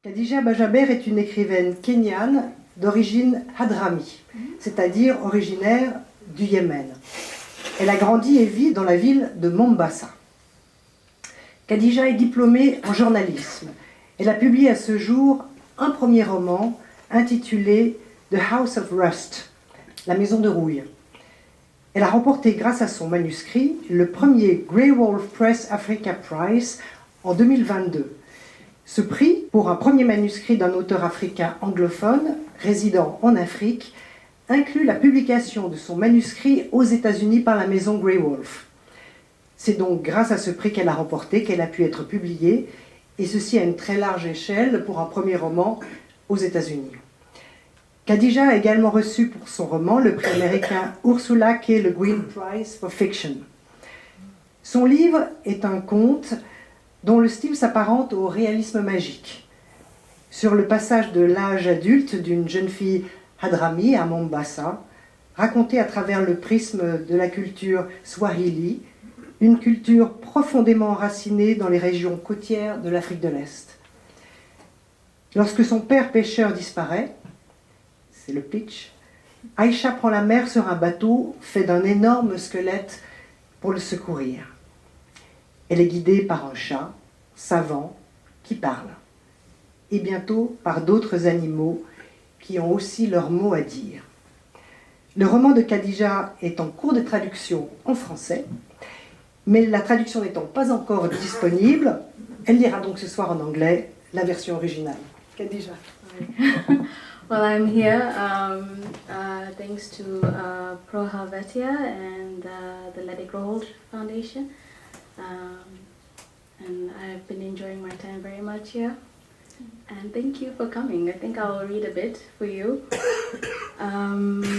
Khadija Bajaber est une écrivaine kenyane d'origine hadrami, c'est-à-dire originaire du Yémen. Elle a grandi et vit dans la ville de Mombasa. Khadija est diplômée en journalisme. Elle a publié à ce jour un premier roman intitulé The House of Rust, la maison de rouille. Elle a remporté grâce à son manuscrit le premier Graywolf Press Africa Prize en 2022. Ce prix, pour un premier manuscrit d'un auteur africain anglophone résidant en Afrique, inclut la publication de son manuscrit aux États-Unis par la maison Graywolf. C'est donc grâce à ce prix qu'elle a remporté qu'elle a pu être publiée, et ceci à une très large échelle pour un premier roman aux États-Unis. Khadija a également reçu pour son roman le prix américain Ursula, qui est le Guin Prize for Fiction. Son livre est un conte dont le style s'apparente au réalisme magique. Sur le passage de l'âge adulte d'une jeune fille hadrami à Mombasa, raconté à travers le prisme de la culture swahili, une culture profondément enracinée dans les régions côtières de l'Afrique de l'Est. Lorsque son père pêcheur disparaît, c'est le pitch, Aïcha prend la mer sur un bateau fait d'un énorme squelette pour le secourir. Elle est guidée par un chat, savant, qui parle, et bientôt par d'autres animaux qui ont aussi leurs mots à dire. Le roman de Khadija est en cours de traduction en français, mais la traduction n'étant pas encore disponible, elle lira donc ce soir en anglais la version originale. Khadija. Well, I'm here thanks to Pro Helvetia and the Ledig-Rowohlt Fondation. And I've been enjoying my time very much here. And thank you for coming. I think I'll read a bit for you.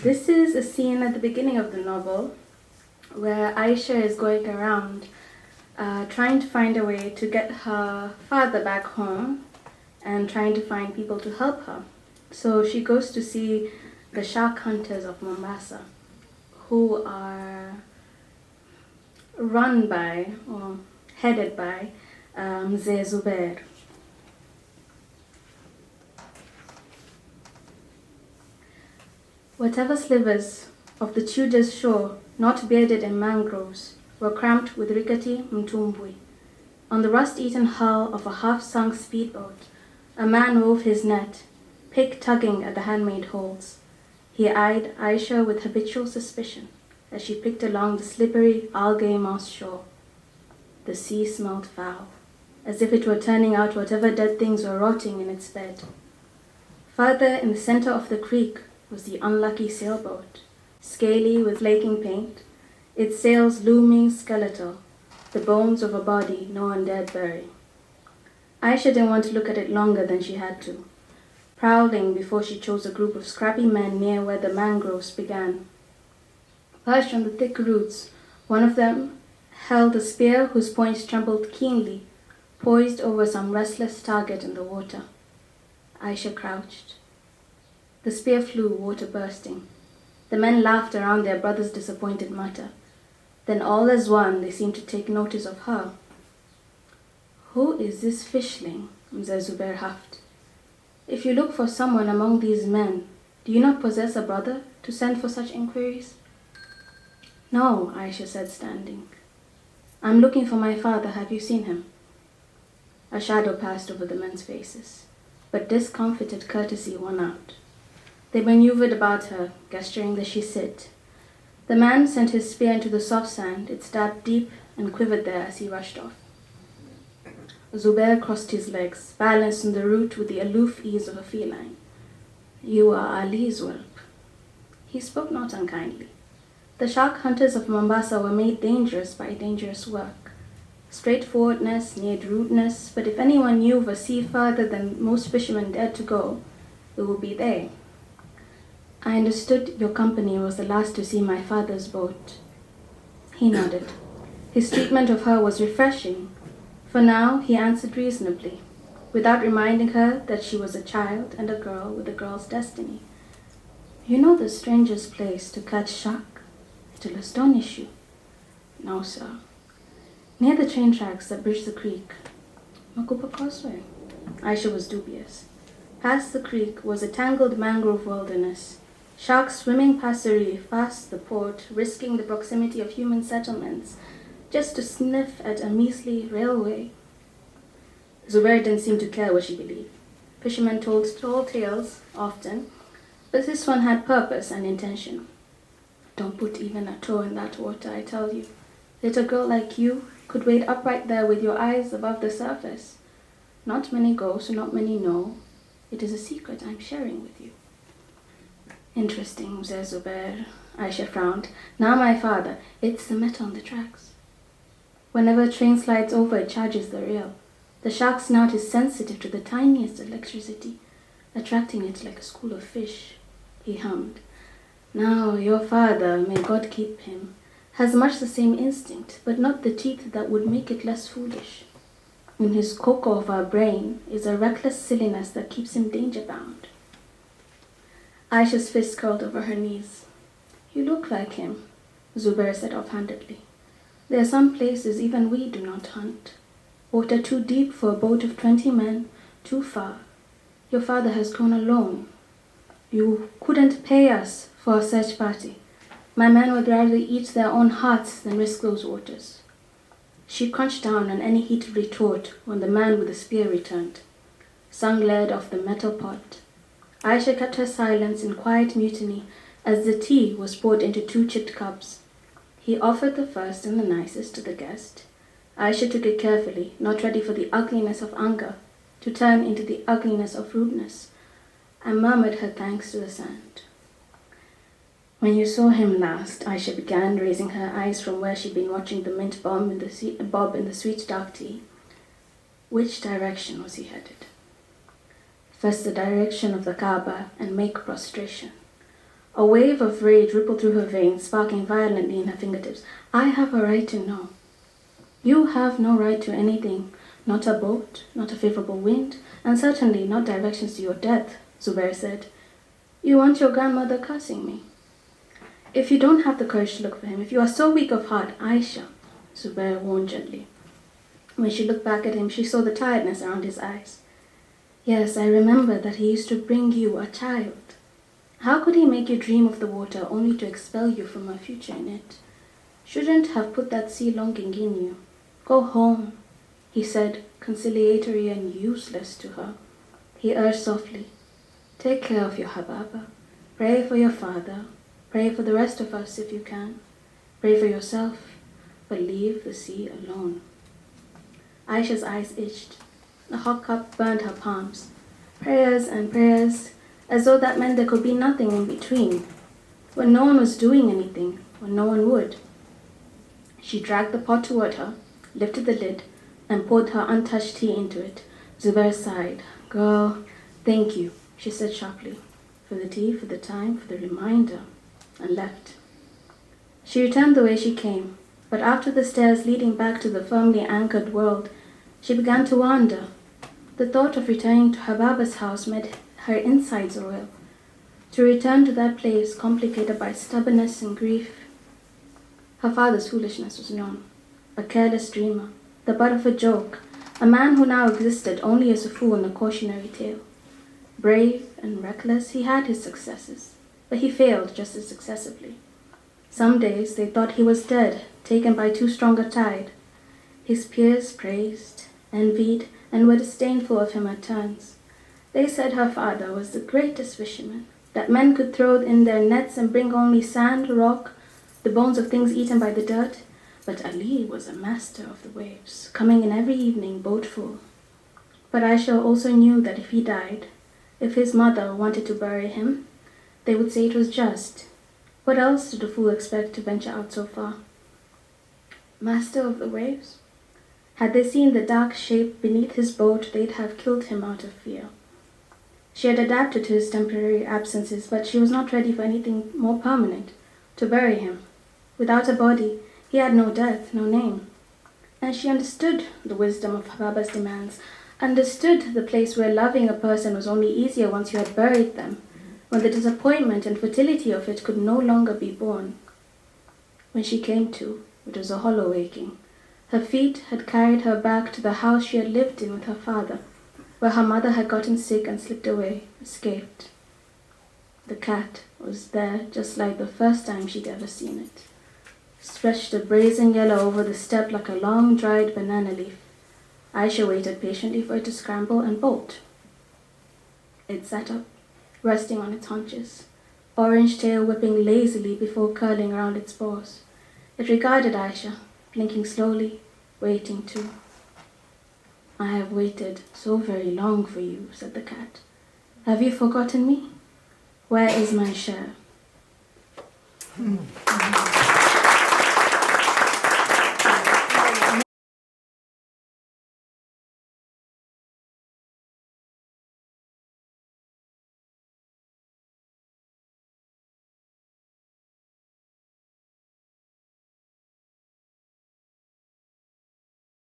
This is a scene at the beginning of the novel where Aisha is going around trying to find a way to get her father back home and trying to find people to help her. So she goes to see the shark hunters of Mombasa, who are run by or headed by Mzee Zubair. Whatever slivers of the Tudor's shore, not bearded in mangroves, were cramped with rickety mtumbwi. On the rust-eaten hull of a half-sunk speedboat, a man wove his net, pig tugging at the handmade holes. He eyed Aisha with habitual suspicion as she picked along the slippery, algae-moss shore. The sea smelled foul, as if it were turning out whatever dead things were rotting in its bed. Further in the center of the creek was the unlucky sailboat, scaly with flaking paint, its sails looming skeletal, the bones of a body no one dared bury. Aisha didn't want to look at it longer than she had to, prowling before she chose a group of scrappy men near where the mangroves began. Perched on the thick roots, one of them held a spear whose points trembled keenly, poised over some restless target in the water. Aisha crouched. The spear flew, water bursting. The men laughed around their brother's disappointed mutter. Then all as one, they seemed to take notice of her. "Who is this fishling?" Mzee Zubair huffed. "If you look for someone among these men, do you not possess a brother to send for such inquiries?" "No," Aisha said, standing. "I'm looking for my father. Have you seen him?" A shadow passed over the men's faces, but discomfited courtesy won out. They maneuvered about her, gesturing that she sit. The man sent his spear into the soft sand. It stabbed deep and quivered there as he rushed off. Zubair crossed his legs, balanced on the root with the aloof ease of a feline. "You are Ali's whelp." He spoke not unkindly. The shark hunters of Mombasa were made dangerous by dangerous work. Straightforwardness neared rudeness, but if anyone knew of a sea further than most fishermen dared to go, it would be they. "I understood your company was the last to see my father's boat." He nodded. His treatment of her was refreshing. For now, he answered reasonably, without reminding her that she was a child and a girl with a girl's destiny. "You know the strangest place to catch shark? It'll astonish you." "No, sir." "Near the train tracks that bridge the creek." "Makupa Causeway." Aisha was dubious. Past the creek was a tangled mangrove wilderness. Sharks swimming past the reef, past the port, risking the proximity of human settlements, just to sniff at a measly railway. Zubair didn't seem to care what she believed. Fishermen told tall tales, often, but this one had purpose and intention. Don't put even a toe in that water, I tell you. Little girl like you could wade up right there with your eyes above the surface. Not many go, so not many know. It is a secret I'm sharing with you. Interesting, Mzee Zubair. Aisha frowned. Now my father, it's the metal on the tracks. Whenever a train slides over, it charges the rail. The shark's snout is sensitive to the tiniest electricity, attracting it like a school of fish. He hummed. Now your father, may God keep him, has much the same instinct, but not the teeth that would make it less foolish. In his cocoa of our brain is a reckless silliness that keeps him danger-bound. Aisha's fist curled over her knees. You look like him, Zubair said offhandedly. There are some places even we do not hunt. Water too deep for a boat of 20 men, too far. Your father has gone alone. You couldn't pay us for a search party. My men would rather eat their own hearts than risk those waters. She crunched down on any heated retort when the man with the spear returned. Sun glared off the metal pot. Aisha kept her silence in quiet mutiny as the tea was poured into 2 chipped cups. He offered the first and the nicest to the guest. Aisha took it carefully, not ready for the ugliness of anger to turn into the ugliness of rudeness, and murmured her thanks to the sand. When you saw him last, Aisha began, raising her eyes from where she'd been watching the mint bob in the sweet dark tea. Which direction was he headed? First the direction of the Kaaba and make prostration. A wave of rage rippled through her veins, sparking violently in her fingertips. I have a right to know. You have no right to anything, not a boat, not a favorable wind, and certainly not directions to your death, Zubair said. You want your grandmother cursing me. If you don't have the courage to look for him, if you are so weak of heart, Aisha, Zubair warned gently. When she looked back at him, she saw the tiredness around his eyes. Yes, I remember that he used to bring you a child. How could he make you dream of the water only to expel you from a future in it? Shouldn't have put that sea longing in you. Go home, he said, conciliatory and useless to her. He urged softly. Take care of your Hababa. Pray for your father. Pray for the rest of us if you can. Pray for yourself, but leave the sea alone. Aisha's eyes itched. The hot cup burned her palms. Prayers and prayers, as though that meant there could be nothing in between. When no one was doing anything, when no one would. She dragged the pot toward her, lifted the lid, and poured her untouched tea into it. Zubair sighed. Girl, thank you, she said sharply, for the tea, for the time, for the reminder, and left. She returned the way she came, but after the stairs leading back to the firmly anchored world, she began to wander. The thought of returning to her Baba's house made her insides roil. To return to that place complicated by stubbornness and grief. Her father's foolishness was known. A careless dreamer, the butt of a joke, a man who now existed only as a fool in a cautionary tale. Brave and reckless, he had his successes, but he failed just as successively. Some days they thought he was dead, taken by too strong a tide. His peers praised, envied, and were disdainful of him at turns. They said her father was the greatest fisherman, that men could throw in their nets and bring only sand, rock, the bones of things eaten by the dirt, but Ali was a master of the waves, coming in every evening boat full. But Aisha also knew that if he died, if his mother wanted to bury him, they would say it was just. What else did a fool expect to venture out so far? Master of the waves? Had they seen the dark shape beneath his boat, they'd have killed him out of fear. She had adapted to his temporary absences, but she was not ready for anything more permanent, to bury him. Without a body, he had no death, no name. And she understood the wisdom of Baba's demands, understood the place where loving a person was only easier once you had buried them, when the disappointment and fertility of it could no longer be borne. When she came to, it was a hollow waking. Her feet had carried her back to the house she had lived in with her father. where her mother had gotten sick and slipped away, escaped. The cat was there just like the first time she'd ever seen it, stretched a brazen yellow over the step like a long dried banana leaf. Aisha waited patiently for it to scramble and bolt. It sat up, resting on its haunches, orange tail whipping lazily before curling around its paws. It regarded Aisha, blinking slowly, waiting too. I have waited so very long for you, said the cat. Have you forgotten me? Where is my share?